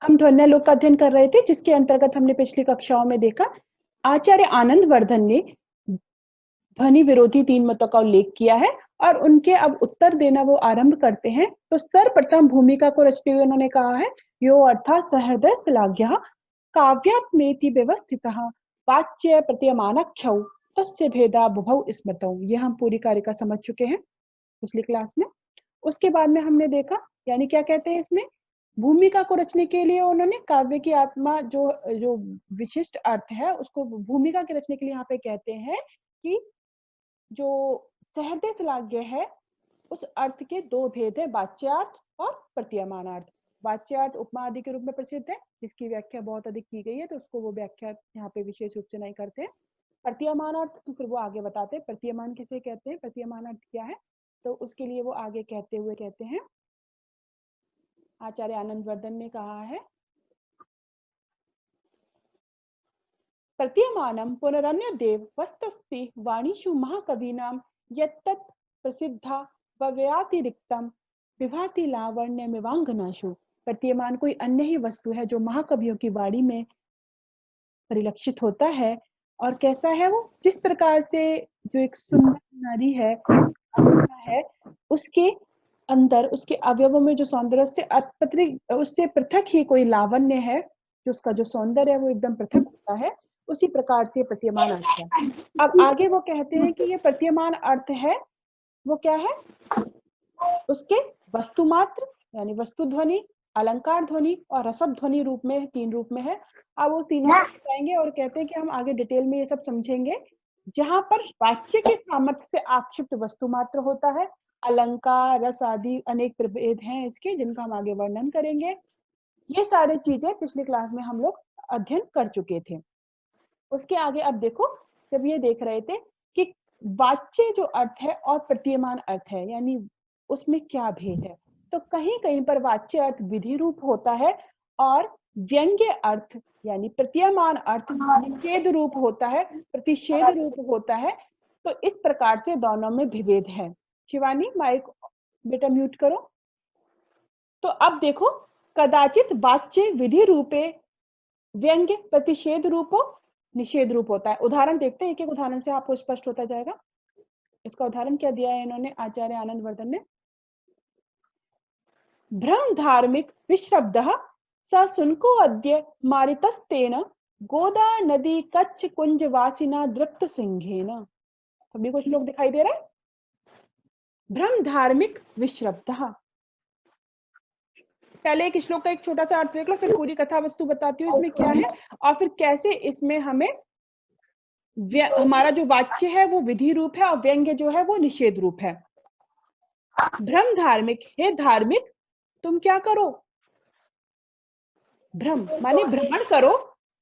हम ध्वन्यालोक का अध्ययन कर रहे थे, जिसके अंतर्गत हमने पिछली कक्षाओं में देखा आचार्य आनंदवर्धन ने ध्वनि विरोधी 3 मतों का उल्लेख किया है और उनके अब उत्तर देना वो आरंभ करते हैं। तो सर्वप्रथम भूमिका को रचते हुए उन्होंने कहा है, यो अर्थात सहृदय श्लाघ्यः काव्यात्मेति व्यवस्थितः वाच्य प्रतीयमानख्यौ तस्य भेदा बुभौ स्मृतौ। ये हम पूरी कारिका समझ चुके हैं पिछली क्लास में। उसके बाद में हमने देखा, यानी क्या कहते हैं इसमें, भूमिका को रचने के लिए उन्होंने काव्य की आत्मा जो जो विशिष्ट अर्थ है उसको भूमिका के रचने के लिए यहाँ पे कहते हैं कि जो सहृदय श्लाघ्य है उस अर्थ के 2 भेद है, वाच्यार्थ और प्रतीयमानार्थ। वाच्यार्थ उपमा आदि के रूप में प्रसिद्ध है, जिसकी व्याख्या बहुत अधिक की गई है, तो उसको वो व्याख्या यहाँ पे विशेष रूप से नहीं करते हैं। प्रतीयमानार्थ तो फिर वो आगे बताते हैं, प्रतीयमान किसे कहते हैं, प्रतीयमानार्थ क्या है, तो उसके लिए वो आगे कहते हुए कहते हैं, आचार्य आनंदवर्धन ने कहा है, प्रतीयमानं पुनरन्यदेव वस्तुस्ति वाणीषु महाकवीनां यत्तत् प्रसिद्धा व्यतिरिक्तं विभाति लावण्यमिवांगनाषु। प्रतीयमान कोई अन्य ही वस्तु है जो महाकवियों की वाणी में परिलक्षित होता है। और कैसा है वो, जिस प्रकार से जो एक सुंदर नारी है उसके अंदर उसके अवयवों में जो सौंदर्य उससे पृथक ही कोई लावण्य है, जो उसका जो सौंदर्य है वो एकदम पृथक होता है, उसी प्रकार से प्रतीयमान अर्थ है। अब आगे वो कहते हैं कि ये प्रतीयमान अर्थ है वो क्या है, उसके वस्तुमात्र यानी वस्तु ध्वनि, अलंकार ध्वनि और रसद ध्वनि रूप में 3 रूप में है। अब वो तीनों बताएंगे और कहते हैं कि हम आगे डिटेल में ये सब समझेंगे। जहां पर वाच्य के सामर्थ्य से आक्षिप्त वस्तु मात्र होता है, अलंकार रस आदि अनेक प्रभेद हैं इसके, जिनका हम आगे वर्णन करेंगे। ये सारी चीजें पिछली क्लास में हम लोग अध्ययन कर चुके थे। उसके आगे अब देखो, जब ये देख रहे थे कि वाच्य जो अर्थ है और प्रतीयमान अर्थ है, यानी उसमें क्या भेद है, तो कहीं कहीं पर वाच्य अर्थ विधि रूप होता है और व्यंग्य अर्थ यानी प्रतीयमान अर्थ निषेध रूप होता है, प्रतिषेध रूप होता है। तो इस प्रकार से दोनों में विभेद है। शिवानी माइक बेटा म्यूट करो। तो अब देखो, कदाचित वाच्य विधि रूपे व्यंग्य प्रतिषेध रूपो निषेध रूप होता है। उदाहरण देखते हैं, एक एक उदाहरण से आपको स्पष्ट होता जाएगा। इसका उदाहरण क्या दिया है इन्होंने, आचार्य आनंदवर्धन ने, भ्रम धार्मिक विश्रब्दः स सुनको अद्य मारितस्तेन गोदा नदी कच्छ कुंज वासिना दृप्त सिंहेन। सभी को श्लोक दिखाई दे रहा है। भ्रम धार्मिक विश्रब्दः, पहले एक श्लोक का एक छोटा सा अर्थ देख लो, फिर पूरी कथा वस्तु बताती हूँ इसमें क्या है, और फिर कैसे इसमें हमें हमारा जो वाच्य है वो विधि रूप है और व्यंग्य जो है वो निषेध रूप है। भ्रम धार्मिक, हे धार्मिक तुम क्या करो, भ्रम माने भ्रमण करो,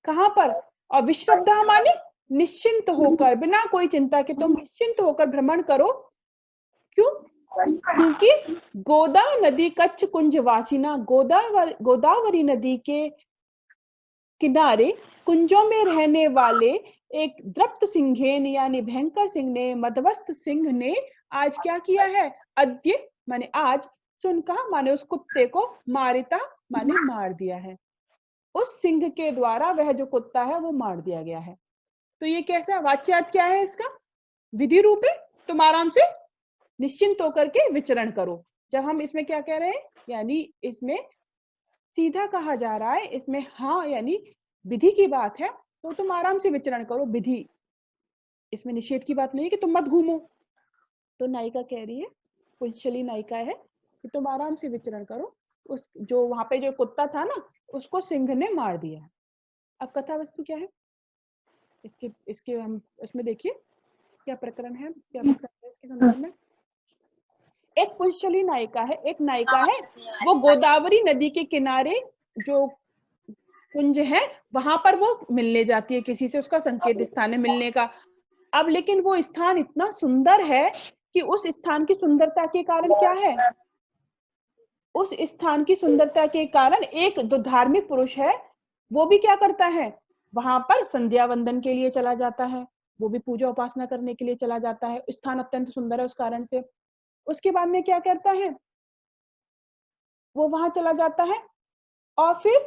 कहां पर, और विश्रब्दा माने निश्चिंत होकर, बिना कोई चिंता के तुम निश्चिंत होकर भ्रमण करो। क्यों, क्योंकि गोदा नदी कच्छ कुंज वासिना, गोदावरी नदी के किनारे कुंजों में रहने वाले एक द्रप्त सिंहेन यानी भयंकर सिंह ने, मदवस्त सिंह ने आज क्या किया है, अद्य माने आज, सुनका माने उस कुत्ते को, मारिता माने मार दिया है। उस सिंह के द्वारा वह जो कुत्ता है वो मार दिया गया है। तो ये कैसा वाच्यार्थ क्या है इसका, विधि रूप है, तुम आराम से निश्चिंत होकर के विचरण करो। जब हम इसमें क्या कह रहे हैं, यानी इसमें सीधा कहा जा रहा है, इसमें हाँ यानी विधि की बात है, तो तुम आराम से विचरण करो, विधि, इसमें निषेध की बात नहीं है कि तुम मत घूमो। तो नायिका कह रही है, कुंचली नायिका है, कि तुम आराम से विचरण करो, उस जो वहां पे जो कुत्ता था ना उसको सिंह ने मार दिया। अब कथा वस्तु क्या है इसके इसके हम इसमें देखिए क्या प्रकरण है, क्या प्रकरण है इसके संदर्भ में। एक पुंशली नायिका है, एक नायिका है, वो गोदावरी नदी के किनारे जो कुंज है वहां पर वो मिलने जाती है किसी से, उसका संकेत स्थान है मिलने का। अब लेकिन वो स्थान इतना सुंदर है कि उस स्थान की सुंदरता के कारण क्या है, उस स्थान की सुंदरता के कारण एक जो धार्मिक पुरुष है वो भी क्या करता है, वहां पर संध्या वंदन के लिए चला जाता है, वो भी पूजा उपासना करने के लिए चला जाता है। स्थान अत्यंत सुंदर है उस कारण से। उसके बाद में क्या करता है, वो वहां चला जाता है और फिर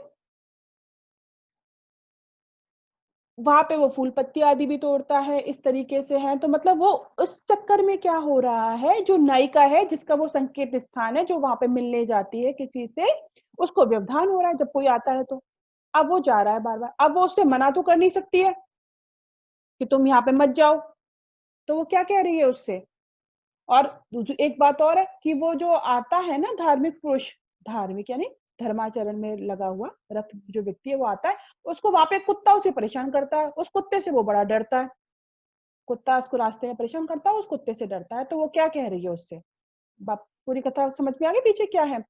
वहां पे वो फूल पत्ती आदि भी तोड़ता है, इस तरीके से है। तो मतलब वो उस चक्कर में क्या हो रहा है, जो नायिका है जिसका वो संकेत स्थान है, जो वहां पे मिलने जाती है किसी से, उसको व्यवधान हो रहा है जब कोई आता है तो। अब वो जा रहा है बार बार, अब वो उससे मना तो कर नहीं सकती है कि तुम यहाँ पे मत जाओ, तो वो क्या कह रही है उससे। और एक बात और है कि वो जो आता है ना धार्मिक पुरुष, धार्मिक यानी धर्माचरण में लगा हुआ रथ जो व्यक्ति है वो आता है, उसको वहां पे कुत्ता उसे परेशान करता है, उस कुत्ते से वो बड़ा डरता है, कुत्ता उसको रास्ते में परेशान करता है, उस कुत्ते से डरता है। तो वो क्या कह रही है उससे, पूरी कथा समझ में आ गई पीछे क्या है।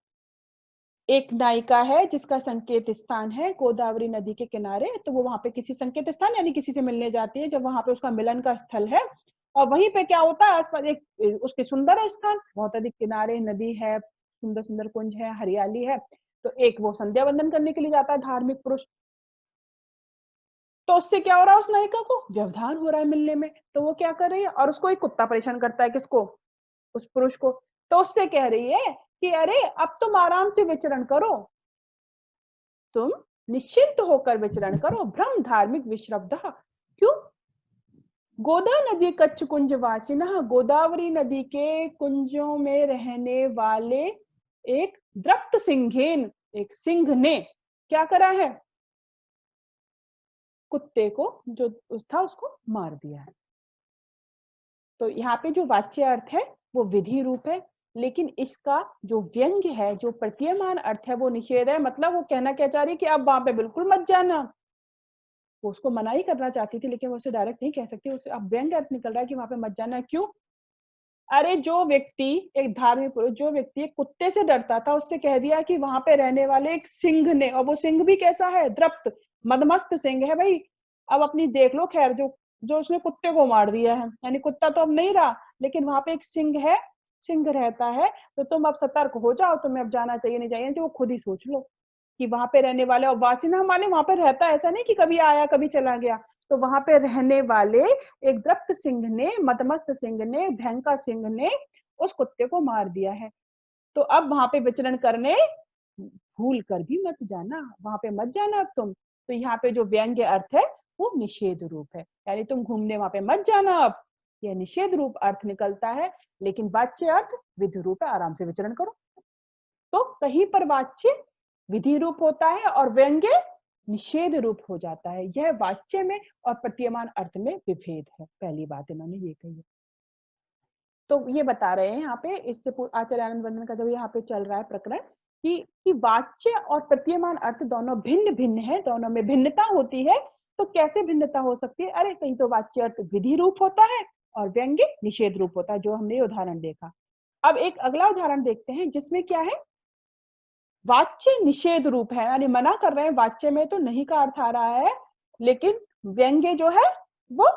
एक नायिका है जिसका संकेत स्थान है गोदावरी नदी के किनारे, तो वो वहां पे किसी संकेत स्थान यानी किसी से मिलने जाती है, जब वहां पे उसका मिलन का स्थल है। और वहीं पे क्या होता है, आसपास एक उसके सुंदर है स्थान, बहुत अधिक किनारे नदी है, सुंदर सुंदर कुंज है, हरियाली है। तो एक वो संध्या वंदन करने के लिए जाता है धार्मिक पुरुष, तो उससे क्या हो रहा है, उस नायिका को व्यवधान हो रहा है मिलने में। तो वो क्या कर रही है, और उसको एक कुत्ता परेशान करता है, किसको, उस पुरुष को। तो उससे कह रही है कि अरे अब तुम आराम से विचरण करो, तुम निश्चिंत होकर विचरण करो, भ्रम धार्मिक विश्रब्ध। क्यों, गोदा नदी कच्छ कुंज वासिना, गोदावरी नदी के कुंजों में रहने वाले एक द्रप्त सिंघेन, एक सिंह ने क्या करा है, कुत्ते को जो था उसको मार दिया है। तो यहाँ पे जो वाच्य अर्थ है वो विधि रूप है, लेकिन इसका जो व्यंग्य है, जो प्रतीयमान अर्थ है वो निषेध है। मतलब वो कहना क्या चाह रही है कि अब वहां पे बिल्कुल मत जाना, वो उसको मना ही करना चाहती थी, लेकिन वो उसे डायरेक्ट नहीं कह सकती, उसे अब व्यंग्य अर्थ निकल रहा है कि वहां पे मत जाना। क्यों, अरे जो व्यक्ति, एक धार्मिक पुरुष, जो व्यक्ति एक कुत्ते से डरता था, उससे कह दिया कि वहां पे रहने वाले एक सिंह ने, और वो सिंह भी कैसा है, द्रप्त मदमस्त सिंह है भाई। अब अपनी देख लो, खैर जो जो उसने कुत्ते को मार दिया है, यानी कुत्ता तो अब नहीं रहा, लेकिन वहां पे एक सिंह है, सिंह रहता है। तो तुम अब सतर्क हो जाओ, तुम्हें अब जाना चाहिए नहीं चाहिए, तो वो खुद ही सोच लो कि वहां पे रहने वाले, और वासिना माने वहां पे रहता, ऐसा नहीं कि कभी आया कभी चला गया। तो वहां पे रहने वाले एक द्रप्त सिंह ने, मदमस्त सिंह ने, भयंकर सिंह ने उस कुत्ते को मार दिया है। तो अब वहां पे विचरण करने भूल कर भी मत जाना, वहां पे मत जाना अब तुम। तो यहाँ पे जो व्यंग्य अर्थ है वो निषेध रूप है, यानी तुम घूमने वहां पे मत जाना अब, यह निषेध रूप अर्थ निकलता है। लेकिन वाच्य अर्थ विधि रूप है, आराम से विचरण करो। तो कहीं पर वाच्य विधि रूप होता है और व्यंग्य निषेध रूप हो जाता है। यह वाच्य में और प्रतीयमान अर्थ में विभेद है, पहली बात इन्होंने ये कही है। तो ये बता रहे हैं यहाँ पे, इससे आचार्य आनंद बर्धन का जब यहाँ पे चल रहा है प्रकरण कि वाच्य और प्रतीयमान अर्थ दोनों भिन्न भिन्न है, दोनों में भिन्नता होती है। तो कैसे भिन्नता हो सकती है, अरे कहीं तो वाच्य अर्थ विधि रूप होता है और व्यंग्य निषेध रूप होता है, जो हमने उदाहरण देखा। अब एक अगला उदाहरण देखते हैं जिसमें क्या है, वाच्य निषेध रूप है, यानी मना कर रहे हैं, वाच्य में तो नहीं का अर्थ आ रहा है, लेकिन व्यंग्य जो है वो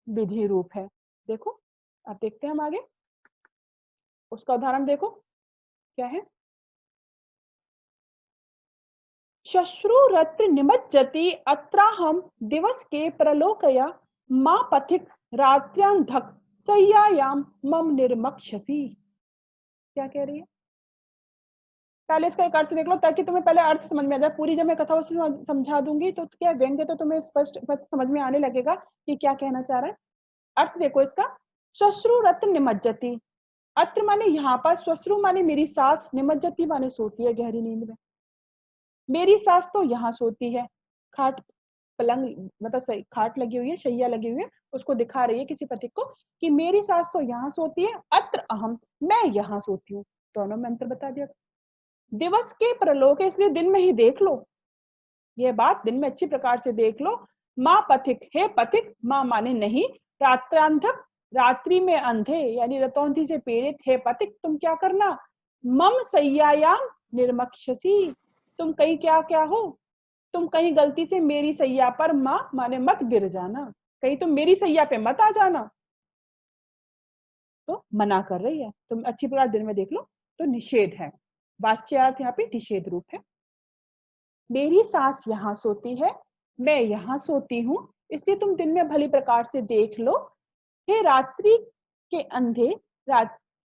विधि रूप है। देखो, अब देखते हैं हम आगे, उसका उदाहरण देखो क्या है। श्मश्रुरत्र निमज्जति अत्राहम दिवस के प्रलोकया मां पथिक रात्र्यांधक सय्यायाम मम निर्मक्षसी। क्या कह रही है, पहले इसका एक अर्थ देख लो ताकि तुम्हें पहले अर्थ समझ में आ जाए। पूरी जब मैं कथा समझा दूंगी तो क्या व्यंग्य तो तुम्हें स्पष्ट समझ में आने लगेगा कि क्या कहना चाह रहा है। अर्थ देखो इसका, श्मश्रुरत्र निमज्जति, अत्र माने यहाँ पर, श्मश्रु माने मेरी सास, निमज्जति माने सोती है गहरी नींद में। मेरी सास तो यहाँ सोती है, खाट पलंग मतलब सही खाट लगी हुई है, शैया लगी हुई है, उसको दिखा रही है किसी पथिक को कि मेरी सास तो यहाँ सोती है, अत्र अहम, मैं यहाँ सोती हूँ। दोनों में अंतर बता दिया। दिवस के प्रलोक है, इसलिए दिन में ही देख लो, यह बात दिन में अच्छी प्रकार से देख लो। माँ पथिक, हे पथिक, माँ माने नहीं, रात्रांधक रात्रि में अंधे यानी रतौंधी से पीड़ित, हे पथिक तुम क्या करना, मम सय्यायाम निर्मक्षसी, तुम कहीं क्या क्या हो, तुम कहीं गलती से मेरी सैया पर, माँ माने मत गिर जाना, कहीं तुम मेरी सैया पे मत आ जाना। तो मना कर रही है, तुम अच्छी प्रकार दिन में देख लो। तो निषेध है, वाच्यार्थ यहाँ पे निषेध रूप है। मेरी सास यहाँ सोती है, मैं यहाँ सोती हूँ, इसलिए तुम दिन में भली प्रकार से देख लो। हे रात्रि के अंधे,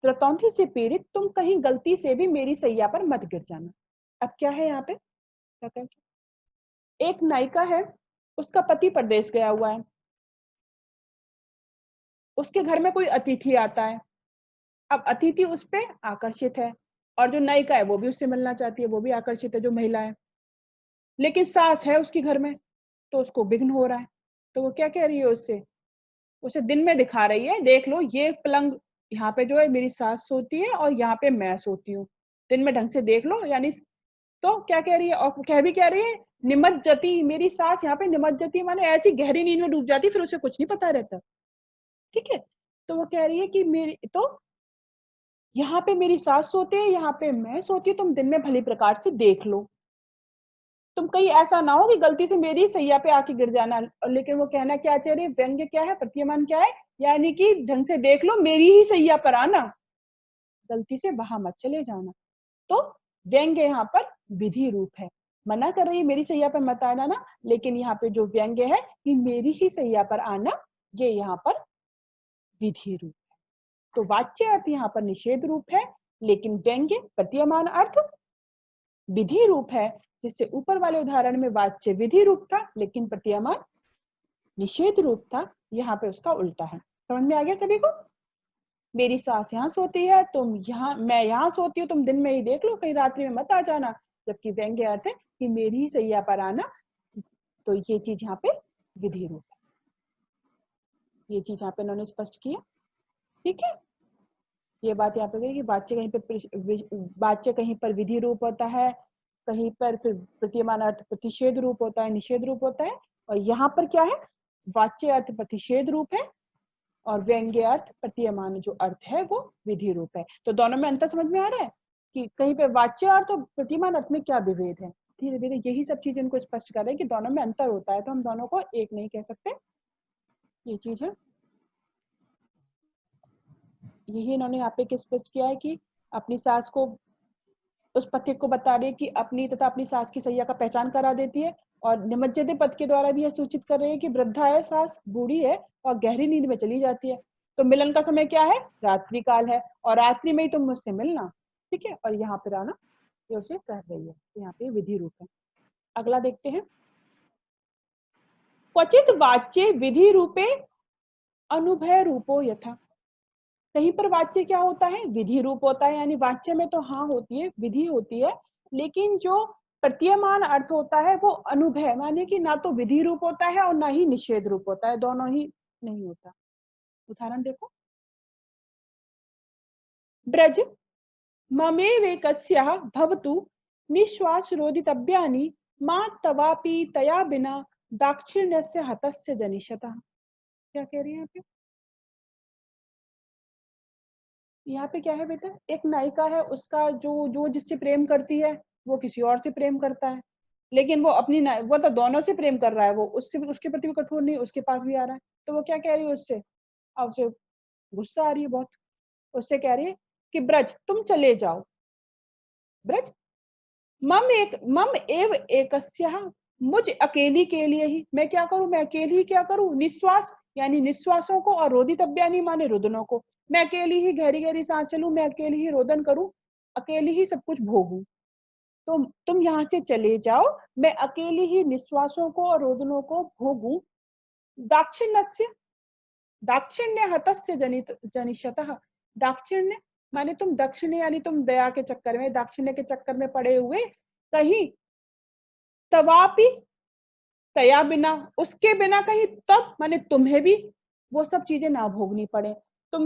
रतौंधी से पीड़ित, तुम कहीं गलती से भी मेरी सैया पर मत गिर जाना। अब क्या है यहाँ पे, एक नायिका है, उसका पति परदेश गया हुआ है, उसके घर में कोई अतिथि आता है, अब अतिथि उस पे आकर्षित है और जो नायिका है वो भी उससे मिलना चाहती है, वो भी आकर्षित है जो महिला है, लेकिन सास है उसके घर में, तो उसको विघ्न हो रहा है। तो वो क्या कह रही है उससे, उसे दिन में दिखा रही है, देख लो ये पलंग यहाँ पे जो है मेरी सास सोती है और यहाँ पे मैं सोती हूँ, दिन में ढंग से देख लो। यानी तो क्या कह रही है, और कह भी कह रही है निमज्जती, मेरी सास यहाँ पे निमज्जती माने ऐसी गहरी नींद में डूब जाती फिर उसे कुछ नहीं पता रहता। ठीक है, तो वो कह रही है कि मेरी तो यहाँ पे मेरी सास सोती है, यहाँ पे मैं सोती हूँ, तुम दिन में भली प्रकार से देख लो, तुम कहीं ऐसा ना हो कि गलती से मेरी सैया पे आके गिर जाना। और लेकिन वो कहना क्या चाह रही है, व्यंग्य क्या है, प्रतीयमान क्या है, यानी कि ढंग से देख लो, मेरी ही सैया पर आना, गलती से वहां मत चले जाना। तो व्यंग्य यहाँ पर विधि रूप है, मना कर रही है मेरी सैया पर मत आना ना, लेकिन यहाँ पे जो व्यंग्य है कि मेरी ही सैया पर आना, ये यहाँ पर विधि रूप है। तो वाच्य अर्थ यहाँ पर निषेध रूप है, लेकिन व्यंग्य प्रतीयमान अर्थ विधि रूप है, जिससे ऊपर वाले उदाहरण में वाच्य विधि रूप था लेकिन प्रतीयमान निषेध रूप था, यहाँ पे उसका उल्टा है। समझ में आ गया सभी को? मेरी सास यहाँ सोती है, तुम यहाँ, मैं यहाँ सोती हूँ, तुम दिन में ही देख लो, कहीं रात्रि में मत आ जाना। जबकि व्यंग्य अर्थ है कि मेरी ही सैया पर आना, तो ये चीज यहाँ पे विधि रूप है, ये चीज यहाँ पे इन्होंने स्पष्ट किया। ठीक है, ये बात यहाँ पे गई कि वाच्य कहीं पर विधि रूप होता है, कहीं पर फिर प्रतीयमान अर्थ प्रतिषेध रूप होता है, निषेध रूप होता है, और यहाँ पर क्या है, वाच्य अर्थ प्रतिषेध रूप है और व्यंग्य अर्थ प्रतीयमान जो अर्थ है वो विधि रूप है। तो दोनों में अंतर समझ में आ रहा है कि कहीं पे वाच्य अर्थ और प्रतिमान अर्थ में क्या विभेद है। धीरे धीरे यही सब चीजें इनको स्पष्ट कर रहे हैं कि दोनों में अंतर होता है, तो हम दोनों को एक नहीं कह सकते, ये चीज है। यही इन्होंने यहाँ पे स्पष्ट किया है कि अपनी सास को, उस पथिक को बता रही है कि अपनी तथा अपनी सास की सैया का पहचान करा देती है, और निमज्जते पद के द्वारा भी यह सूचित कर रही है कि वृद्धा है सास, बूढ़ी है और गहरी नींद में चली जाती है, तो मिलन का समय क्या है, रात्रि काल है, और रात्रि में ही तुम मुझसे मिलना। ठीक है, और यहाँ पर आना ये उसे कह रही है, तो यहाँ पे विधि रूप है। अगला देखते हैं, क्वचित वाच्य विधि रूपे अनुभय रूपो यथा। कहीं पर वाच्य क्या होता है, विधि रूप होता है, यानी वाच्य में तो हाँ होती है, विधि होती है, लेकिन जो प्रतीयमान अर्थ होता है वो अनुभय, माने कि ना तो विधि रूप होता है और ना ही निषेध रूप होता है, दोनों ही नहीं होता। उदाहरण देखो, ब्रज ममेवेकस्याः भवतु निश्वास रोदितव्यानि मा तवापि तया बिना दाक्षिण्यस्य हतस्य जनिष्यतः। क्या कह रही है यहाँ पे, यहाँ पे क्या है बेटा, एक नायिका है, उसका जो जो जिससे प्रेम करती है वो किसी और से प्रेम करता है, लेकिन वो अपनी वो तो दोनों से प्रेम कर रहा है, वो उससे भी, उसके प्रति भी कठोर नहीं, उसके पास भी आ रहा है, तो वो क्या कह रही है उससे, अब उसे गुस्सा आ रही है बहुत, उससे कह रही है कि ब्रज तुम चले जाओ, ब्रज मम एव एकस्याः, मुझ अकेली के लिए ही, मैं क्या करूं, मैं अकेली ही क्या करूं, निश्वास यानी निश्वासों को, और रोदितव्यानि माने रुदनों को, मैं अकेली ही गहरी गहरी सांस चलूं, मैं अकेली ही रोदन करूं, अकेली ही सब कुछ भोगूं, तो तुम यहाँ से चले जाओ, मैं अकेली ही निश्वासों को और रोदनों को भोगूं। दाक्षिण्यस्य, दाक्षिण्य हतस्य जनित जनिष्यतः, दाक्षिण्य माने तुम दक्षिण, यानी तुम दया के चक्कर में, दाक्षिण्य के चक्कर में पड़े हुए कहीं, तवापि तया बिना, उसके बिना कहीं, तब माने तुम्हें भी वो सब चीजें ना भोगनी पड़े, तुम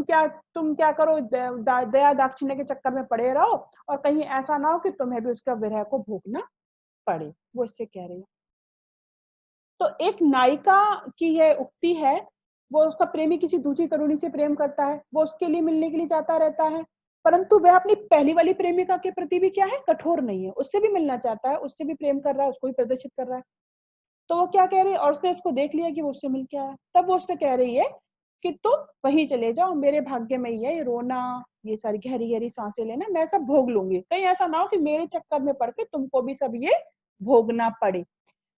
क्या करो, दया दाक्षिण्य के चक्कर में पड़े रहो, और कहीं ऐसा ना हो कि तुम्हें भी उसका विरह को भोगना पड़े, वो इससे कह रही है। तो एक नायिका की यह उक्ति है, वो उसका प्रेमी किसी दूसरी तरुणी से प्रेम करता है, वो उसके लिए मिलने के लिए जाता रहता है, परंतु वह अपनी पहली वाली प्रेमिका के प्रति भी क्या है, कठोर नहीं है, उससे भी मिलना चाहता है, उससे भी प्रेम कर रहा है, उसको भी प्रदर्शित कर रहा है, तो वो क्या कह रही है, और उसने उसको देख लिया कि वो उससे मिल के आया, तब वो उससे कह रही है कि तुम वहीं चले जाओ, मेरे भाग्य में ही है ये रोना, ये सारी गहरी गहरी सांसें लेना, मैं सब भोग लूंगी, कहीं ऐसा ना हो कि मेरे चक्कर में पड़ के तुमको भी सब ये भोगना पड़े।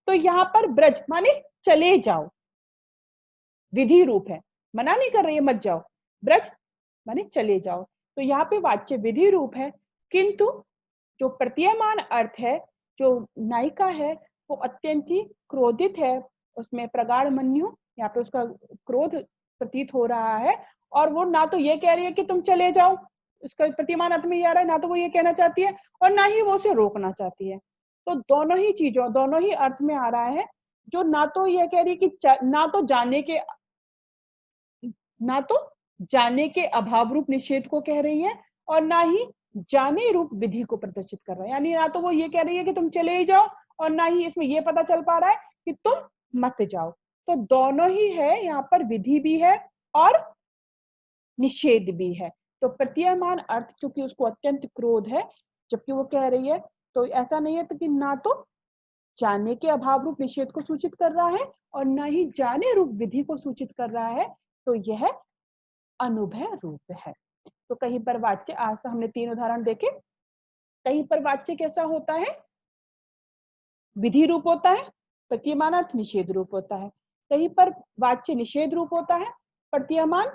तो यहाँ पर ब्रज माने चले जाओ, विधि रूप है, मना नहीं कर रही है मत जाओ, ब्रज माने चले जाओ, तो यहाँ पे वाच्य विधि रूप है, किंतु जो प्रतीयमान अर्थ है, जो नायिका है वो अत्यंत ही क्रोधित है, उसमें प्रगाढ़ मन्यु, यहाँ पे उसका क्रोध प्रतीत हो रहा है, और वो ना तो ये कह रही है कि तुम चले जाओ, उसका प्रतिमान अर्थ में ये आ रहा है, ना तो वो ये कहना चाहती है और ना ही वो उसे रोकना चाहती है। तो दोनों ही चीजों, दोनों ही अर्थ में आ रहा है, जो ना तो ये कह रही है कि ना तो जाने के अभाव रूप निषेध को कह रही है और ना ही जाने रूप विधि को प्रदर्शित कर रहा है। यानी ना तो वो ये कह रही है कि तुम चले ही जाओ और ना ही इसमें ये पता चल पा रहा है कि तुम मत जाओ। तो दोनों ही है, यहाँ पर विधि भी है और निषेध भी है। तो प्रतीयमान अर्थ चूंकि उसको अत्यंत क्रोध है जबकि वो कह रही है, तो ऐसा नहीं है तो कि ना तो जाने के अभाव रूप निषेध को सूचित कर रहा है और ना ही जाने रूप विधि को सूचित कर रहा है, तो यह अनुभय रूप है। तो कहीं पर वाच्य, आज से हमने 3 उदाहरण देखे। कहीं पर वाच्य कैसा होता है, विधि रूप होता है, प्रतीयमान अर्थ निषेध रूप होता है। कहीं पर वाच्य निषेध रूप होता है, प्रतीयमान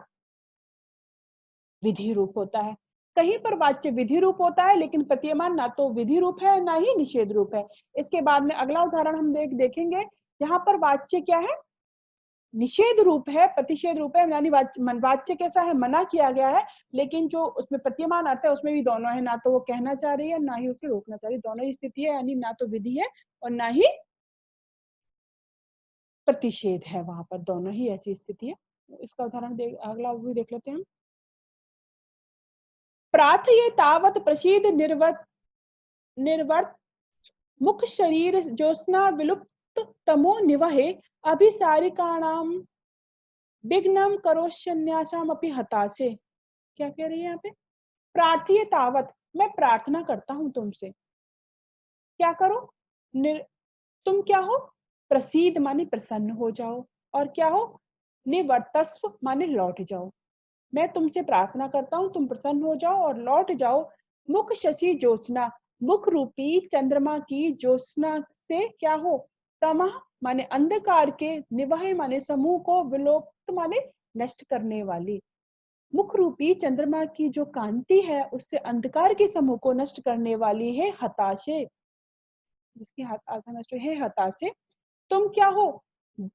विधि रूप होता है। कहीं पर वाच्य विधि रूप होता है लेकिन प्रतीयमान ना तो विधि रूप है ना ही निषेध रूप है। इसके बाद में अगला उदाहरण हम देखेंगे, यहाँ पर वाच्य क्या है, निषेध रूप है, प्रतिषेध रूप है, यानी वाच्य कैसा है, मना किया गया है, लेकिन जो उसमें प्रतीयमान अर्थ है उसमें भी दोनों है, ना तो वो कहना चाह रही है ना ही उसे रोकना चाह रही है, दोनों ही स्थिति है, यानी ना तो विधि है और ना ही प्रतिषेध है, वहां पर दोनों ही ऐसी स्थिति है। इसका उदाहरण अगला भी देख लेते हैं। प्रार्थये तावत प्रसीद निर्वर्त मुख शरीर ज्योत्स्ना विलुप्त तमो निवहे अभिसारिकाणाम विघ्नम करोष्यन्यासाम अपि हताशे। क्या कह रही है यहाँ पे, प्रार्थीय तावत, मैं प्रार्थना करता हूं तुमसे, क्या करो, तुम क्या हो, प्रसीद माने प्रसन्न हो जाओ, और क्या हो, निवर्तस्व माने लौट जाओ। मैं तुमसे प्रार्थना करता हूं तुम प्रसन्न हो जाओ और लौट जाओ। मुख शशि ज्योत्सना, मुख रूपी चंद्रमा की ज्योत्सना से क्या हो, तमह माने अंधकार के, निवह माने समूह को, विलोप्त माने नष्ट करने वाली। मुख रूपी चंद्रमा की जो कांति है उससे अंधकार के समूह को नष्ट करने वाली है हताशे, जिसकी आत्मा नष्ट है हताशे। तुम क्या हो,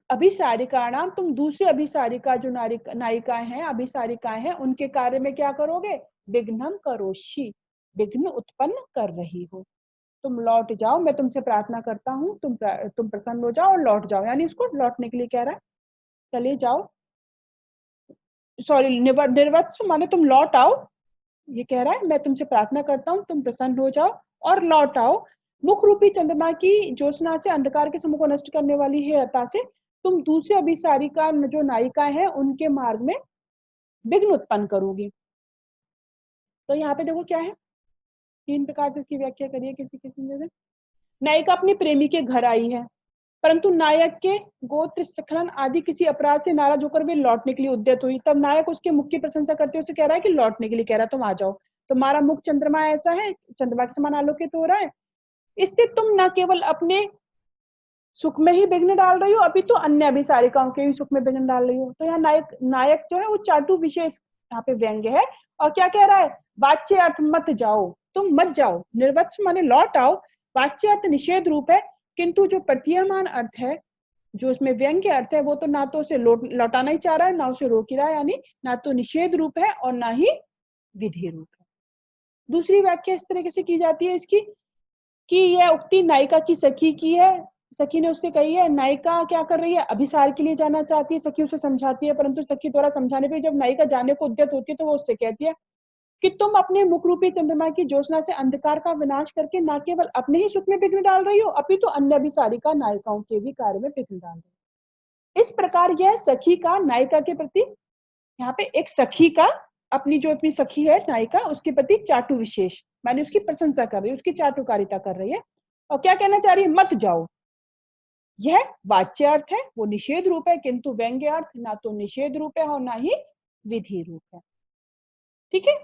अभिसारिका नाम, तुम दूसरी अभिसारिका जो नायिकाएं हैं, अभिसारिकाएं हैं, उनके कार्य में क्या करोगे, विघ्नम करोषि, विघ्न उत्पन्न कर रही हो। तुम लौट जाओ, मैं तुमसे प्रार्थना करता हूँ, तुम प्रसन्न हो जाओ और लौट जाओ, यानी उसको लौटने के लिए कह रहा है, चले जाओ, सॉरी निर्वत्स माने तुम लौट आओ, ये कह रहा है मैं तुमसे प्रार्थना करता हूँ तुम प्रसन्न हो जाओ और लौट आओ। मुख रूपी चंद्रमा की ज्योत्सना से अंधकार के समूह को नष्ट करने वाली है अता से तुम दूसरे अभिसारिका जो नायिका है उनके मार्ग में विघ्न उत्पन्न करोगी। तो यहाँ पे देखो क्या है, 3 प्रकार से इसकी व्याख्या करिए किसी किसी ने। नायिका अपने प्रेमी के घर आई है, परंतु नायक के गोत्र स्खलन आदि किसी अपराध से नाराज होकर वे लौटने के लिए उद्यत हुई। तब नायक उसके मुख की प्रशंसा करते हुए उसे कह रहा है कि लौटने के लिए कह रहा है, तुम आ जाओ, तुम्हारा मुख चंद्रमा ऐसा है, चंद्रमा के समान आलोकित हो रहा है, इससे तुम न केवल अपने सुख में ही विघ्न डाल रही हो, अभी तो अन्य अभिसारिकाओं के भी सुख में विघ्न डाल रही हो। तो यहाँ नायक जो है वो चाटु विशेष यहाँ पे व्यंग्य है, और क्या कह रहा है, वाच्य अर्थ मत जाओ, तुम मत जाओ, निर्वत्स माने लौट आओ, वाच्य अर्थ निषेध रूप है, किंतु जो प्रतीयमान अर्थ है, जो उसमें व्यंग्य अर्थ है, वो तो ना तो उसे लौटाना ही चाह रहा है ना उसे रोक रहा है, यानी ना तो निषेध रूप है और ना ही विधि रूप है। दूसरी व्याख्या इस तरीके से की जाती है इसकी कि यह उक्ति नायिका की सखी की है, सखी ने उससे कही है, नायिका क्या कर रही है, अभिसार के लिए जाना चाहती है, सखी उसे समझाती है, परंतु सखी द्वारा समझाने पर जब नायिका जाने को उद्यत होती है तो वो उससे कहती है कि तुम अपने मुख रूपी चंद्रमा की ज्योत्सना से अंधकार का विनाश करके न केवल अपने ही सुख में विघ्न डाल रही हो, अपितु अन्य अभिसारिका नायिकाओं के भी कार्य में विघ्न डाल रही हो। इस प्रकार यह सखी का नायिका के प्रति, यहाँ पे एक सखी का अपनी सखी है नायिका उसके प्रति चाटु विशेष माने उसकी प्रशंसा कर रही है, उसकी चाटुकारिता कर रही है, और क्या कहना चाह रही है, मत जाओ। यह वाच्य अर्थ है, वो निषेध रूप है, किंतु व्यंग्य अर्थ ना तो निषेध रूप है और ना ही विधि रूप है। ठीक है,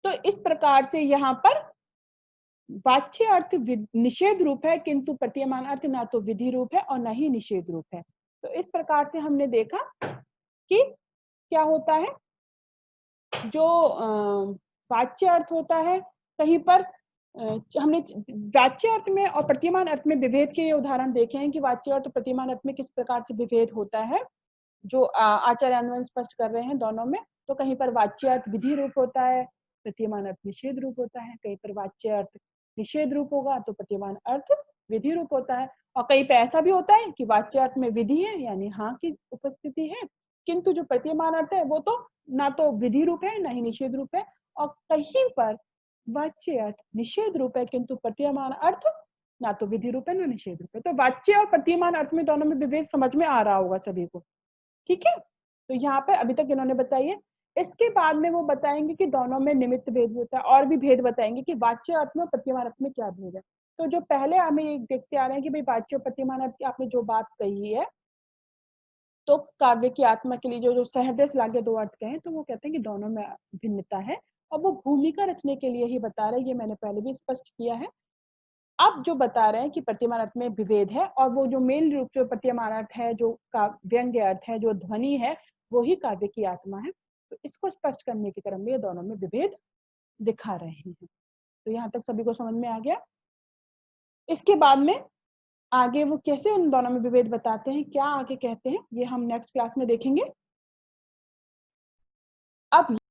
तो इस प्रकार से यहाँ पर वाच्य अर्थ निषेध रूप है, किंतु प्रतीयमान अर्थ ना तो विधि रूप है और ना ही निषेध रूप है। तो इस प्रकार से हमने देखा कि क्या होता है, जो वाच्य अर्थ होता है, कहीं पर हमने वाच्य अर्थ में और प्रतीयमान अर्थ में विभेद के उदाहरण देखे हैं कि वाच्य अर्थ और प्रतीयमान अर्थ में किस प्रकार से विभेद होता है, जो आचार्य अन्वयन स्पष्ट कर रहे हैं दोनों में। तो कहीं पर वाच्य अर्थ विधि रूप होता है, प्रतीयमान अर्थ निषेध रूप होता है। कहीं पर वाच्य अर्थ निषेध रूप होगा तो प्रतीयमान अर्थ विधि रूप होता है। और कहीं पर ऐसा भी होता है कि वाच्य अर्थ में विधि है यानी हाँ की उपस्थिति है, किंतु जो प्रतीयमान अर्थ है वो तो ना तो विधि रूप है ना ही निषेध रूप है। और कहीं पर वाच्य अर्थ निषेध रूप है किंतु प्रतीयमान अर्थ ना तो विधि रूप है ना निषेध रूप है। तो वाच्य और प्रतीयमान अर्थ में दोनों में विभेद समझ में आ रहा होगा सभी को, ठीक है। तो यहाँ पे अभी तक इन्होंने बताई है। इसके बाद में वो बताएंगे कि दोनों में निमित्त भेद भी होता है, और भी भेद बताएंगे कि वाच्य अर्थ में और प्रतीयमान अर्थ में क्या भेद है। तो जो पहले हमें देखते आ रहे हैं कि भाई वाच्य और प्रतीयमान अर्थ की आपने जो बात कही है, तो काव्य की आत्मा के लिए जो सहृदय श्लाघ्य दो अर्थ कहे, तो वो कहते हैं कि दोनों में भिन्नता है और वो भूमिका रचने के लिए ही बता रहे हैं। ये मैंने पहले भी स्पष्ट किया है। अब जो बता रहे हैं कि प्रतीयमान अर्थ में विभेद है, और वो जो मेल रूप जो प्रतीयमान अर्थ है, जो व्यंग्य अर्थ है, जो ध्वनि है, वो ही काव्य की आत्मा है। तो इसको स्पष्ट करने के क्रम में ये दोनों में विभेद दिखा रहे हैं। तो यहाँ तक सभी को समझ में आ गया। इसके बाद में आगे वो कैसे उन दोनों में विभेद बताते हैं, क्या आगे कहते हैं, ये हम नेक्स्ट क्लास में देखेंगे। अब